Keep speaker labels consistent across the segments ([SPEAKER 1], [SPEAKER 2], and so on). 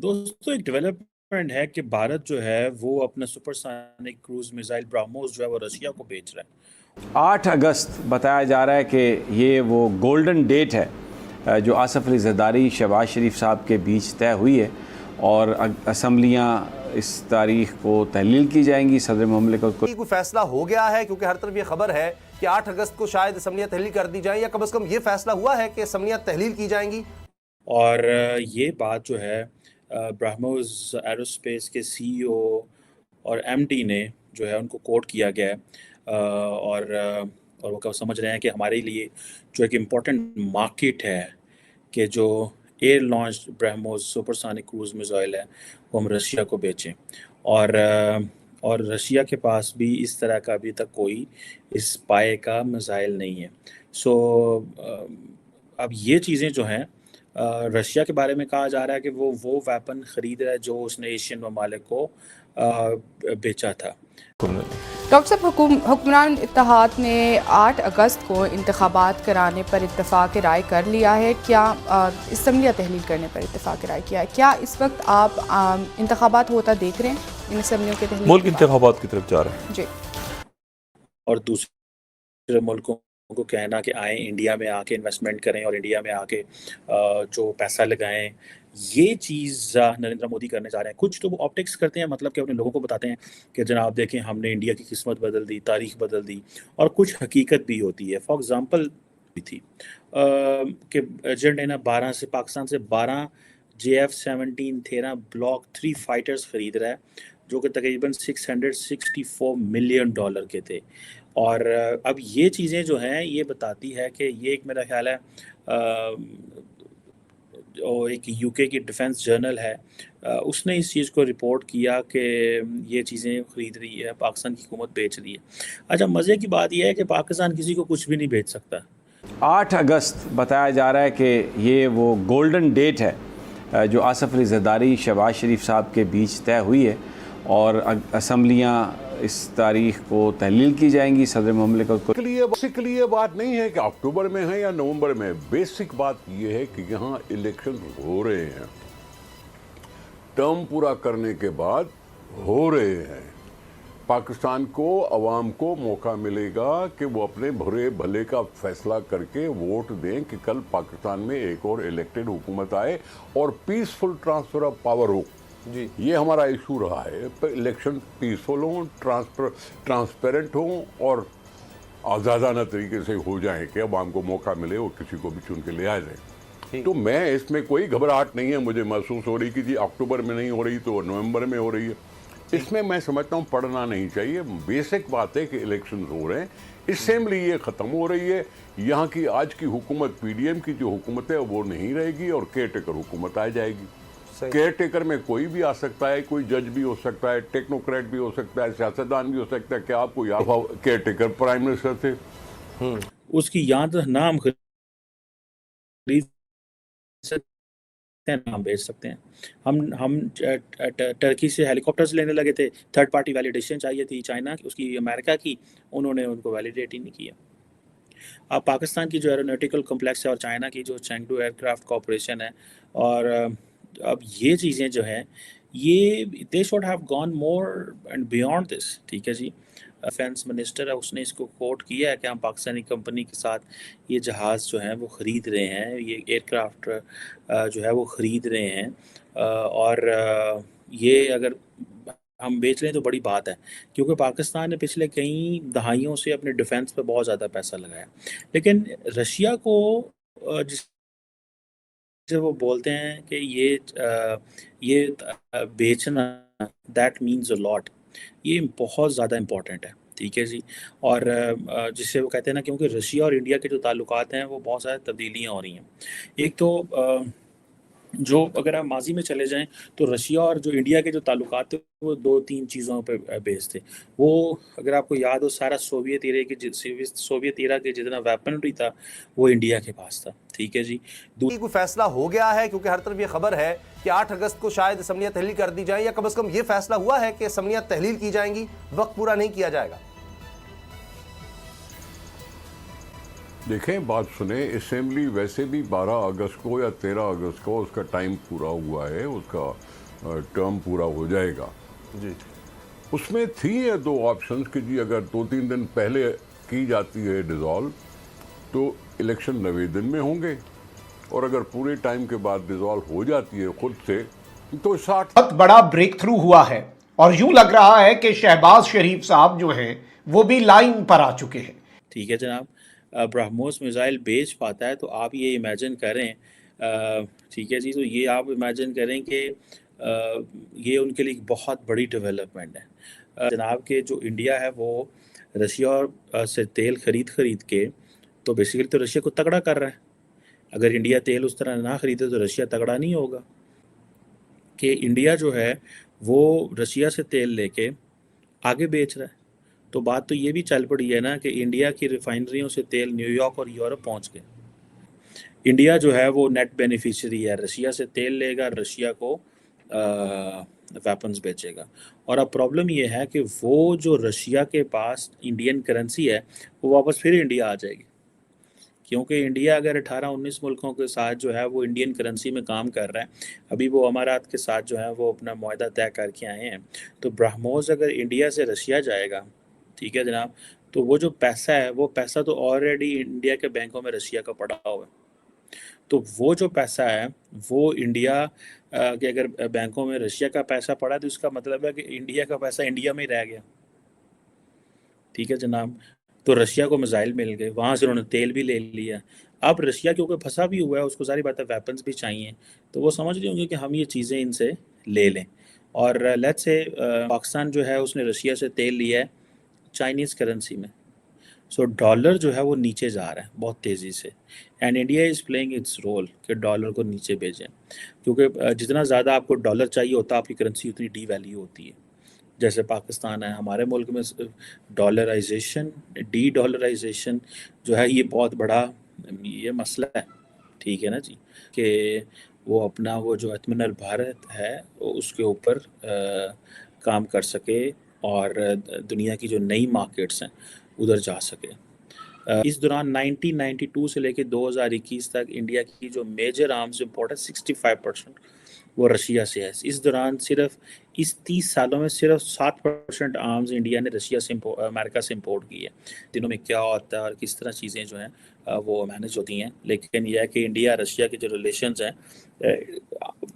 [SPEAKER 1] दोस्तों एक डेवलपमेंट है कि भारत जो है वो अपना सुपरसोनिक क्रूज मिसाइल ब्रह्मोस जो है वो रशिया को बेच रहा है।
[SPEAKER 2] 8 अगस्त बताया जा रहा है कि ये वो गोल्डन डेट है जो आसफ़ अली ज़रदारी शहबाज शरीफ साहब के बीच तय हुई है और असम्बलियाँ इस तारीख को तहलील की जाएंगी। सदर मुमलिकत को
[SPEAKER 3] कोई फैसला हो गया है, क्योंकि हर तरफ ये खबर है कि 8 अगस्त को शायद असम्बलियाँ तहलील कर दी जाएं, या कम से कम ये फैसला हुआ है कि असम्बलियाँ तहलील की जाएंगी।
[SPEAKER 1] और ये बात जो है ब्रह्मोस एरोस्पेस के सीईओ और एमडी ने जो है उनको कोट किया गया है। और वो समझ रहे हैं कि हमारे लिए जो एक इम्पोर्टेंट मार्केट है कि जो air launch BrahMos supersonic cruise missile है वो हम रशिया को बेचें। और रशिया के पास भी इस तरह का अभी तक कोई इस पाए का मिसाइल नहीं है। अब ये चीज़ें जो हैं रशिया के बारे में कहा जा रहा है कि वो वेपन ख़रीद रहा है जो उसने एशियन ममालिक को बेचा था।
[SPEAKER 4] डॉक्टर साहब, हुक्मरान इत्तेहाद ने 8 अगस्त को इंतखाबात कराने पर इत्तेफाक राय कर लिया है। क्या असम्बलियाँ तहलील करने पर इत्तेफाक राय किया है? क्या इस वक्त आप इंतखाबात होता देख रहे हैं इन असम्बलियों के तहलील?
[SPEAKER 5] मुल्क इंतखाबात की तरफ जा रहे हैं
[SPEAKER 4] जी।
[SPEAKER 1] और दूसरे मुल्कों को कहना कि आए इंडिया में आके इन्वेस्टमेंट करें और इंडिया में आके जो पैसा लगाएं, ये चीज़ नरेंद्र मोदी करने जा रहे हैं। कुछ तो वो ऑप्टिक्स करते हैं, मतलब कि अपने लोगों को बताते हैं कि जनाब देखें हमने इंडिया की किस्मत बदल दी, तारीख बदल दी, और कुछ हकीकत भी होती है। फॉर एग्ज़ाम्पल थी कि एजेंट ना 12 से पाकिस्तान से 12 JF-17 13 ब्लॉक 3 फाइटर्स ख़रीद रहा है जो कि तकरीबन $664 मिलियन के थे। और अब ये चीज़ें जो हैं ये बताती है कि ये एक मेरा ख्याल है और एक यूके की डिफेंस जर्नल है, उसने इस चीज़ को रिपोर्ट किया कि ये चीज़ें ख़रीद रही है, पाकिस्तान की हुकूमत बेच रही है। अच्छा, मज़े की बात यह है कि पाकिस्तान किसी को कुछ भी नहीं बेच सकता।
[SPEAKER 2] 8 अगस्त बताया जा रहा है कि ये वो गोल्डन डेट है जो आसफ़ अली ज़रदारी शहबाज शरीफ साहब के बीच तय हुई है और असम्बलियाँ इस तारीख को तहलील की जाएंगी। सदर मुमलिकत को
[SPEAKER 6] बेसिकली ये बात नहीं है कि अक्टूबर में है या नवंबर में। बेसिक बात ये है कि यहाँ इलेक्शन हो रहे हैं, टर्म पूरा करने के बाद हो रहे हैं। पाकिस्तान को, अवाम को मौका मिलेगा कि वो अपने बुरे भले का फैसला करके वोट दें कि कल पाकिस्तान में एक और इलेक्टेड हुकूमत आए और पीसफुल ट्रांसफर ऑफ पावर हो। जी, ये हमारा इशू रहा है। इलेक्शन पीसफुल हों, ट्रांसपेरेंट हों और आज़ादाना तरीके से हो जाए कि अवाम को मौका मिले और किसी को भी चुन के ले आ जाए। तो मैं इसमें कोई घबराहट नहीं है। मुझे महसूस हो रही कि जी अक्टूबर में नहीं हो रही तो नवंबर में हो रही है। इसमें मैं समझता हूँ पढ़ना नहीं चाहिए। बेसिक बात है कि इलेक्शन हो रहे हैं, असेंबली ये ख़त्म हो रही है। यहाँ की आज की हुकूमत, PDM की जो हुकूमत है वो नहीं रहेगी और केयर टेकर हुकूमत आ जाएगी। केयर टेकर में कोई भी आ सकता है, कोई जज भी हो सकता है, टेक्नोक्रेट भी हो सकता है, सियासतदान भी हो सकता है। क्या आपको याद केयर टेकर प्राइम मिनिस्टर थे,
[SPEAKER 1] उसकी याद नाम खरीद सकते हैं, नाम भेज सकते हैं। हम टर्की से हेलीकॉप्टर्स लेने लगे थे, थर्ड पार्टी वैलिडेशन चाहिए थी चाइना की, उसकी अमेरिका की, उन्होंने उनको वैलिडेट ही नहीं किया। अब पाकिस्तान की जो एरोनॉटिकल कॉम्प्लेक्स है और चाइना की जो चेंगडू एयरक्राफ्ट कॉरपोरेशन है, और अब ये चीज़ें जो हैं ये they should have gone more and beyond this. ठीक है जी, डिफेंस मिनिस्टर है उसने इसको कोट किया है कि हम पाकिस्तानी कंपनी के साथ ये जहाज़ जो हैं वो ख़रीद रहे हैं, ये एयरक्राफ्ट जो है वो ख़रीद रहे हैं, और ये अगर हम बेच रहे हैं तो बड़ी बात है, क्योंकि पाकिस्तान ने पिछले कई दहाइयों से अपने डिफेंस पे बहुत ज़्यादा पैसा लगाया। लेकिन रशिया को जिसे वो बोलते हैं कि ये बेचना, दैट मीन्स अ लॉट, ये बहुत ज़्यादा इम्पोर्टेंट है। ठीक है जी, और जिसे वो कहते हैं ना, क्योंकि रशिया और इंडिया के जो ताल्लुकात हैं वो बहुत सारी तब्दीलियाँ हो रही हैं। एक तो जो अगर आप माजी में चले जाएं तो रशिया और जो इंडिया के जो ताल्लुकात थे वो 2-3 चीज़ों पे बेस्ड थे। वो अगर आपको याद हो, सारा सोवियत एरा के जितना वेपनरी था वो इंडिया के पास था। ठीक है जी,
[SPEAKER 3] कोई फैसला हो गया है, क्योंकि हर तरफ ये खबर है कि 8 अगस्त को शायद असम्बलियाँ तहलील कर दी जाएं, या कम से कम ये फैसला हुआ है कि असम्बलियाँ तहलील की जाएंगी, वक्त पूरा नहीं किया जाएगा।
[SPEAKER 6] देखें, बात सुने, असेंबली वैसे भी 12 अगस्त को या 13 अगस्त को उसका टाइम पूरा हुआ है, उसका टर्म पूरा हो जाएगा
[SPEAKER 3] जी।
[SPEAKER 6] उसमें थी ये दो ऑप्शंस कि जी अगर 2-3 दिन पहले की जाती है डिज़ोल्व तो इलेक्शन 90 दिन में होंगे, और अगर पूरे टाइम के बाद डिज़ोल्व हो जाती है खुद से तो 60।
[SPEAKER 5] बहुत बड़ा ब्रेक थ्रू हुआ है और यूं लग रहा है कि शहबाज शरीफ साहब जो हैं वो भी लाइन पर आ चुके हैं।
[SPEAKER 1] ठीक है जनाब, ब्रह्मोस मिसाइल बेच पाता है तो आप ये इमेजिन करें, ठीक है जी, तो ये आप इमेजिन करें कि ये उनके लिए एक बहुत बड़ी डेवलपमेंट है। जनाब के जो इंडिया है वो रशिया से तेल खरीद के तो बेसिकली तो रशिया को तगड़ा कर रहा है। अगर इंडिया तेल उस तरह ना खरीदे तो रशिया तगड़ा नहीं होगा। कि इंडिया जो है वो रशिया से तेल लेके आगे बेच रहा है, तो बात तो ये भी चल पड़ी है ना कि इंडिया की रिफाइनरियों से तेल न्यूयॉर्क और यूरोप पहुंच गए। इंडिया जो है वो नेट बेनिफिशियरी है, रशिया से तेल लेगा, रशिया को वेपन्स बेचेगा। और अब प्रॉब्लम ये है कि वो जो रशिया के पास इंडियन करेंसी है वो वापस फिर इंडिया आ जाएगी, क्योंकि इंडिया अगर 18-19 मुल्कों के साथ जो है वो इंडियन करेंसी में काम कर रहा है। अभी वो अमारात के साथ जो है वो अपना मुआहदा तय करके आए हैं। तो ब्रह्मोस अगर इंडिया से रशिया जाएगा, ठीक है जनाब, तो वो जो पैसा है वो पैसा तो ऑलरेडी इंडिया के बैंकों में रशिया का पड़ा हुआ है। तो वो जो पैसा है वो इंडिया के अगर बैंकों में रशिया का पैसा पड़ा तो इसका मतलब है कि इंडिया का पैसा इंडिया में ही रह गया। ठीक है जनाब, तो रशिया को मिसाइल मिल गए, वहाँ से उन्होंने तेल भी ले लिया। अब रशिया क्योंकि फंसा भी हुआ है, उसको सारी बातें वेपन्स भी चाहिए, तो वो समझ रहे होंगे कि हम ये चीज़ें इनसे ले लें। और लेट्स से पाकिस्तान जो है उसने रशिया से तेल लिया है चाइनीज़ करेंसी में, सो डॉलर जो है वो नीचे जा रहा है बहुत तेज़ी से, and India is playing its role कि डॉलर को नीचे भेजें, क्योंकि जितना ज़्यादा आपको डॉलर चाहिए होता है आपकी करेंसी उतनी डी वैल्यू होती है। जैसे पाकिस्तान है, हमारे मुल्क में डॉलराइजेशन, डी डॉलराइजेशन जो है ये बहुत बड़ा ये मसला है। ठीक है ना जी, कि वो अपना वो जो आत्मनिर्भर भारत है उसके ऊपर काम कर सके और दुनिया की जो नई मार्केट्स हैं उधर जा सके। इस दौरान 1992 से लेकर 2021 तक इंडिया की जो मेजर आर्म्स इम्पोर्ट है 65% वो रशिया से है। इस दौरान सिर्फ इस 30 सालों में सिर्फ 7% आर्म्स इंडिया ने रशिया से अमेरिका से इम्पोर्ट की है। दिनों में क्या होता है और किस तरह चीज़ें जो हैं वो मैनेज होती हैं, लेकिन यह है कि इंडिया रशिया के जो रिलेशंस हैं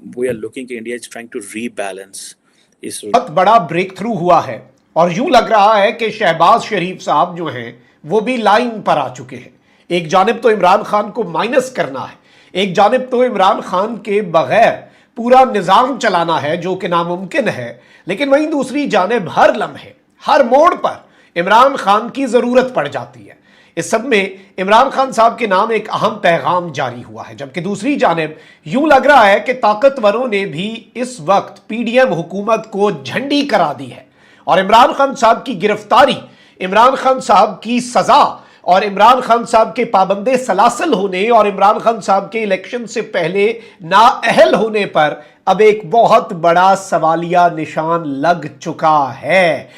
[SPEAKER 1] वी आर लुकिंग कि India is trying to rebalance इस।
[SPEAKER 5] बहुत बड़ा ब्रेक थ्रू हुआ है और यूं लग रहा है कि शहबाज शरीफ साहब जो हैं वो भी लाइन पर आ चुके हैं। एक जानिब तो इमरान खान को माइनस करना है, एक जानिब तो इमरान खान के बगैर पूरा निजाम चलाना है जो कि नामुमकिन है, लेकिन वहीं दूसरी जानिब हर लम्हे हर मोड़ पर इमरान खान की जरूरत पड़ जाती है। इस सब में इमरान खान साहब के नाम एक अहम पैगाम जारी हुआ है, जबकि दूसरी जानिब यूं लग रहा है कि ताकतवरों ने भी इस वक्त पीडीएम हुकूमत को झंडी करा दी है और इमरान खान साहब की गिरफ्तारी, इमरान खान साहब की सजा और इमरान खान साहब के पाबंदे सलासल होने और इमरान खान साहब के इलेक्शन से पहले नाअहल होने पर अब एक बहुत बड़ा सवालिया निशान लग चुका है।